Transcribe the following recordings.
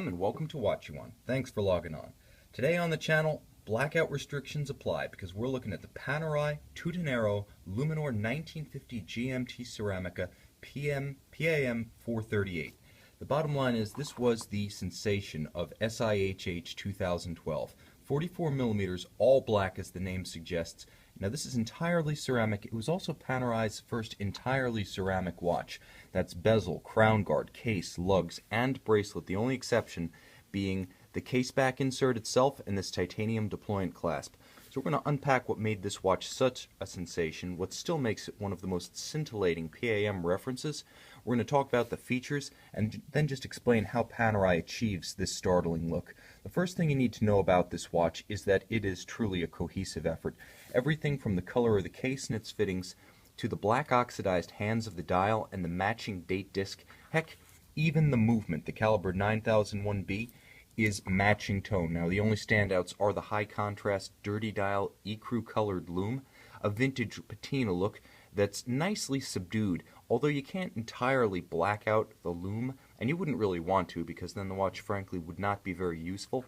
and welcome to Watch You On. Thanks for logging on. Today on the channel, blackout restrictions apply because we're looking at the Panerai Tuttonero Luminor 1950 GMT Ceramica PAM 438. The bottom line is this was the sensation of SIHH 2012. 44 millimeters, all black as the name suggests. Now this is entirely ceramic. It was also Panerai's first entirely ceramic watch. That's bezel, crown guard, case, lugs, and bracelet. The only exception being the case back insert itself and this titanium deployant clasp. So we're going to unpack what made this watch such a sensation, what still makes it one of the most scintillating PAM references. We're going to talk about the features and then just explain how Panerai achieves this startling look. The first thing you need to know about this watch is that it is truly a cohesive effort. Everything from the color of the case and its fittings to the black oxidized hands of the dial and the matching date disc, heck, even the movement, the caliber 9001B, is matching tone. Now the only standouts are the high contrast dirty dial ecru colored lume, a vintage patina look that's nicely subdued, although you can't entirely black out the lume, and you wouldn't really want to because then the watch frankly would not be very useful.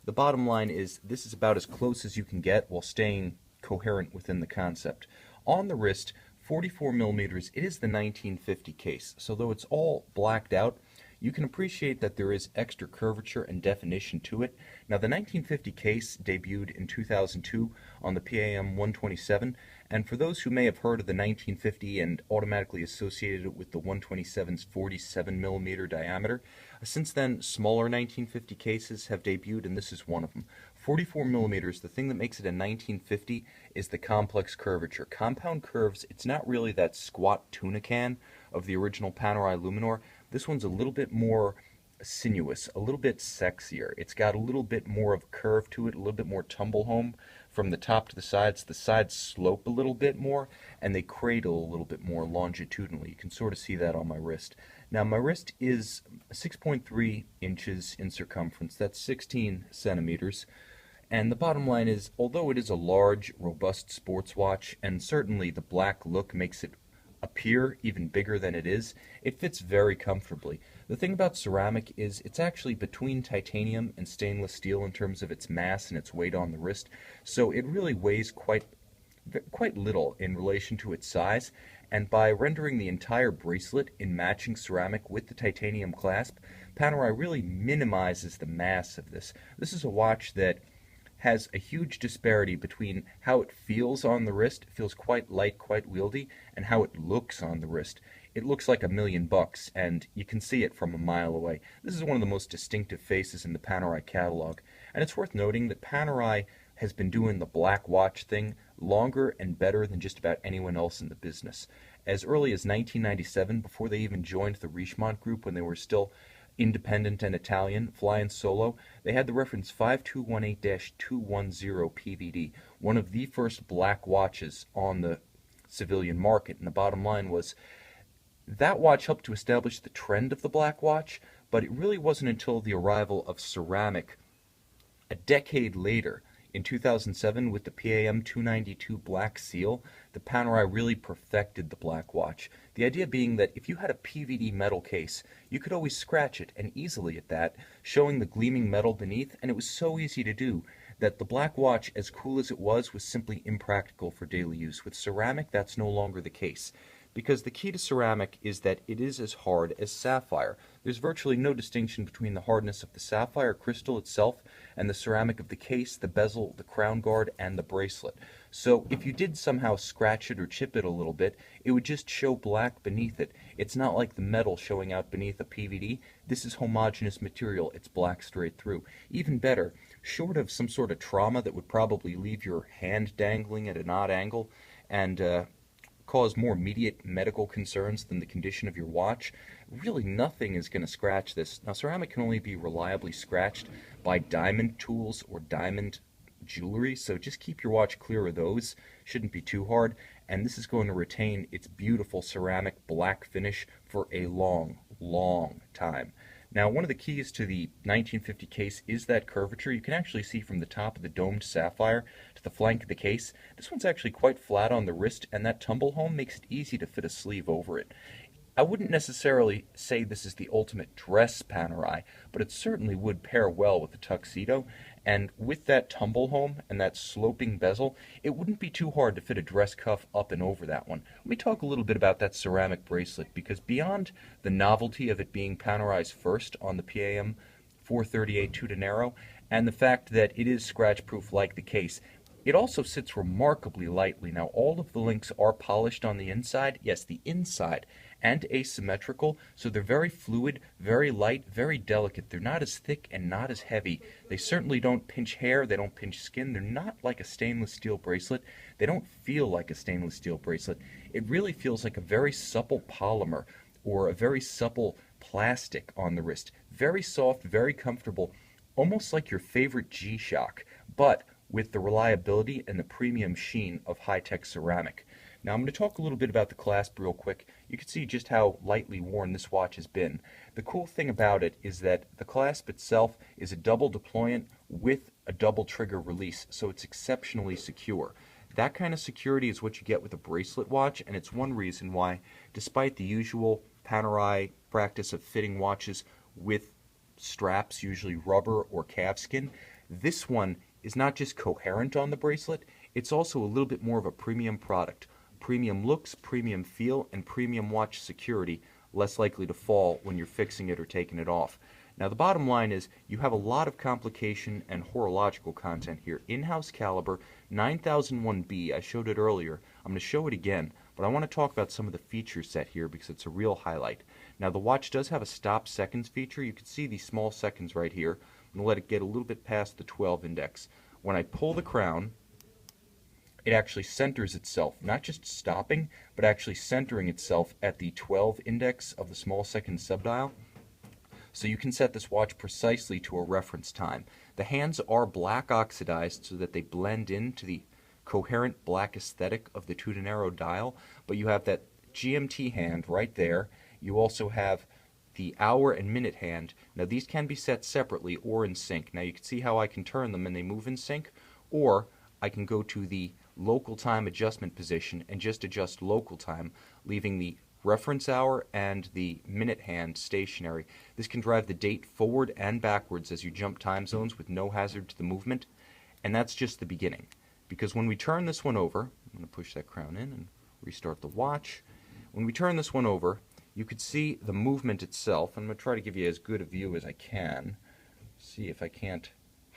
The bottom line is this is about as close as you can get while staying coherent within the concept. On the wrist, 44 millimeters, it is the 1950 case, so though it's all blacked out, you can appreciate that there is extra curvature and definition to it. Now the 1950 case debuted in 2002 on the PAM 127, and for those who may have heard of the 1950 and automatically associated it with the 127's 47 millimeter diameter, since then smaller 1950 cases have debuted, and this is one of them. 44 millimeters, the thing that makes it a 1950 is the complex curvature. Compound curves, it's not really that squat tuna can of the original Panerai Luminor. This one's a little bit more sinuous, a little bit sexier. It's got a little bit more of curve to it, a little bit more tumble home from the top to the sides. The sides slope a little bit more, and they cradle a little bit more longitudinally. You can sort of see that on my wrist. Now my wrist is 6.3 inches in circumference. That's 16 centimeters. And the bottom line is, although it is a large, robust sports watch, and certainly the black look makes it appear even bigger than it is, it fits very comfortably. The thing about ceramic is it's actually between titanium and stainless steel in terms of its mass and its weight on the wrist, so it really weighs quite little in relation to its size, and by rendering the entire bracelet in matching ceramic with the titanium clasp, Panerai really minimizes the mass of this. This is a watch that has a huge disparity between how it feels on the wrist, it feels quite light, quite wieldy, and how it looks on the wrist. It looks like $1,000,000, and you can see it from a mile away. This is one of the most distinctive faces in the Panerai catalog, and it's worth noting that Panerai has been doing the black watch thing longer and better than just about anyone else in the business. As early as 1997, before they even joined the Richemont group when they were still independent and Italian, flying solo, they had the reference 5218-210 PVD, one of the first black watches on the civilian market. And the bottom line was that watch helped to establish the trend of the black watch, but it really wasn't until the arrival of ceramic a decade later, in 2007, with the PAM 292 Black Seal, the Panerai really perfected the black watch. The idea being that if you had a PVD metal case, you could always scratch it, and easily at that, showing the gleaming metal beneath, and it was so easy to do that the black watch, as cool as it was simply impractical for daily use. With ceramic, that's no longer the case, because the key to ceramic is that it is as hard as sapphire. There's virtually no distinction between the hardness of the sapphire crystal itself and the ceramic of the case, the bezel, the crown guard, and the bracelet. So if you did somehow scratch it or chip it a little bit, it would just show black beneath it. It's not like the metal showing out beneath a PVD. This is homogeneous material. It's black straight through. Even better, short of some sort of trauma that would probably leave your hand dangling at an odd angle and cause more immediate medical concerns than the condition of your watch, really nothing is going to scratch this. Now ceramic can only be reliably scratched by diamond tools or diamond jewelry, so just keep your watch clear of those. Shouldn't be too hard, and this is going to retain its beautiful ceramic black finish for a long, long time. Now, one of the keys to the 1950 case is that curvature. You can actually see from the top of the domed sapphire to the flank of the case. This one's actually quite flat on the wrist, and that tumble home makes it easy to fit a sleeve over it. I wouldn't necessarily say this is the ultimate dress Panerai, but it certainly would pair well with a tuxedo, and with that tumble home and that sloping bezel, it wouldn't be too hard to fit a dress cuff up and over that one. Let me talk a little bit about that ceramic bracelet, because beyond the novelty of it being Panerai's first on the PAM 438 Tuttonero, and the fact that it is scratch-proof like the case, it also sits remarkably lightly. Now, all of the links are polished on the inside, yes, the inside, and asymmetrical, so they're very fluid, very light, very delicate. They're not as thick and not as heavy. They certainly don't pinch hair, they don't pinch skin. They're not like a stainless steel bracelet. They don't feel like a stainless steel bracelet. It really feels like a very supple polymer or a very supple plastic on the wrist. Very soft, very comfortable, almost like your favorite G-Shock, but with the reliability and the premium sheen of high-tech ceramic. Now I'm going to talk a little bit about the clasp real quick. You can see just how lightly worn this watch has been. The cool thing about it is that the clasp itself is a double deployant with a double trigger release, so it's exceptionally secure. That kind of security is what you get with a bracelet watch, and it's one reason why, despite the usual Panerai practice of fitting watches with straps, usually rubber or calfskin, this one is not just coherent on the bracelet, it's also a little bit more of a premium product. Premium looks, premium feel, and premium watch security, less likely to fall when you're fixing it or taking it off. Now the bottom line is you have a lot of complication and horological content here. In-house caliber, 9001B, I showed it earlier. I'm going to show it again, but I want to talk about some of the feature set here because it's a real highlight. Now the watch does have a stop seconds feature. You can see these small seconds right here. I'm going to let it get a little bit past the 12 index. When I pull the crown, it actually centers itself, not just stopping, but actually centering itself at the 12 index of the small second subdial. So you can set this watch precisely to a reference time. The hands are black oxidized so that they blend into the coherent black aesthetic of the Tuttonero dial, but you have that GMT hand right there. You also have the hour and minute hand. Now these can be set separately or in sync. Now you can see how I can turn them and they move in sync, or I can go to the local time adjustment position and just adjust local time, leaving the reference hour and the minute hand stationary. This can drive the date forward and backwards as you jump time zones with no hazard to the movement, and that's just the beginning. Because when we turn this one over, I'm going to push that crown in and restart the watch. When we turn this one over, you could see the movement itself. I'm going to try to give you as good a view as I can. See if I can't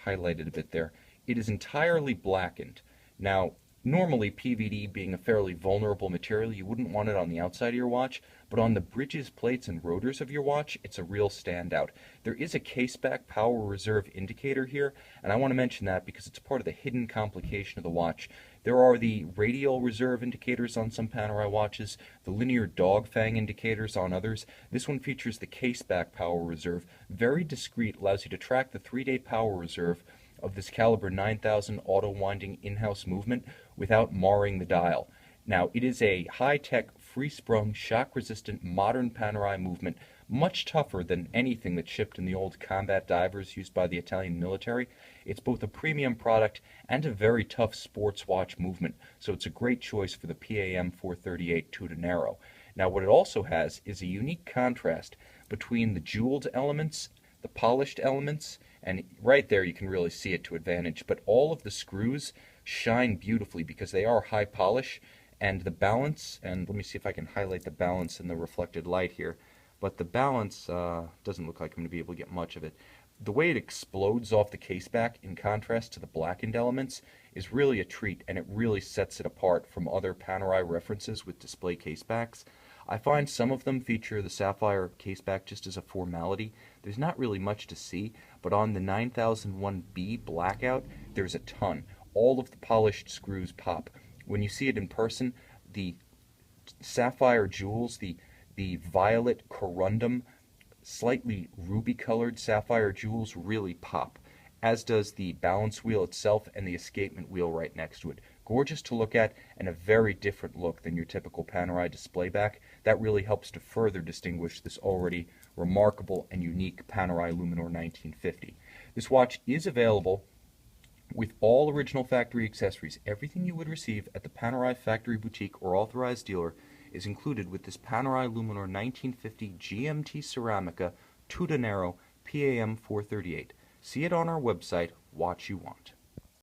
highlight it a bit there. It is entirely blackened. Now, normally PVD being a fairly vulnerable material, you wouldn't want it on the outside of your watch, but on the bridges, plates, and rotors of your watch, it's a real standout. There is a caseback power reserve indicator here, and I want to mention that because it's part of the hidden complication of the watch. There are the radial reserve indicators on some Panerai watches, the linear dog fang indicators on others. This one features the caseback power reserve. Very discreet, allows you to track the 3-day power reserve of this caliber 9000 auto-winding in-house movement without marring the dial. Now, it is a high-tech, free-sprung, shock-resistant, modern Panerai movement, much tougher than anything that shipped in the old combat divers used by the Italian military. It's both a premium product and a very tough sports watch movement, so it's a great choice for the PAM 438 Tuttonero. Now, what it also has is a unique contrast between the jeweled elements, the polished elements, and right there you can really see it to advantage, but all of the screws shine beautifully because they are high polish, and the balance, and let me see if I can highlight the balance in the reflected light here, but the balance doesn't look like I'm going to be able to get much of it. The way it explodes off the caseback in contrast to the blackened elements is really a treat, and it really sets it apart from other Panerai references with display casebacks. I find some of them feature the sapphire caseback just as a formality. There's not really much to see, but on the 9001B blackout, there's a ton. All of the polished screws pop. When you see it in person, the sapphire jewels, the violet corundum, slightly ruby-colored sapphire jewels really pop, as does the balance wheel itself and the escapement wheel right next to it. Gorgeous to look at and a very different look than your typical Panerai display back. That really helps to further distinguish this already remarkable and unique Panerai Luminor 1950. This watch is available with all original factory accessories. Everything you would receive at the Panerai factory boutique or authorized dealer is included with this Panerai Luminor 1950 GMT Ceramica Tuttonero PAM 438. See it on our website, Watch You Want.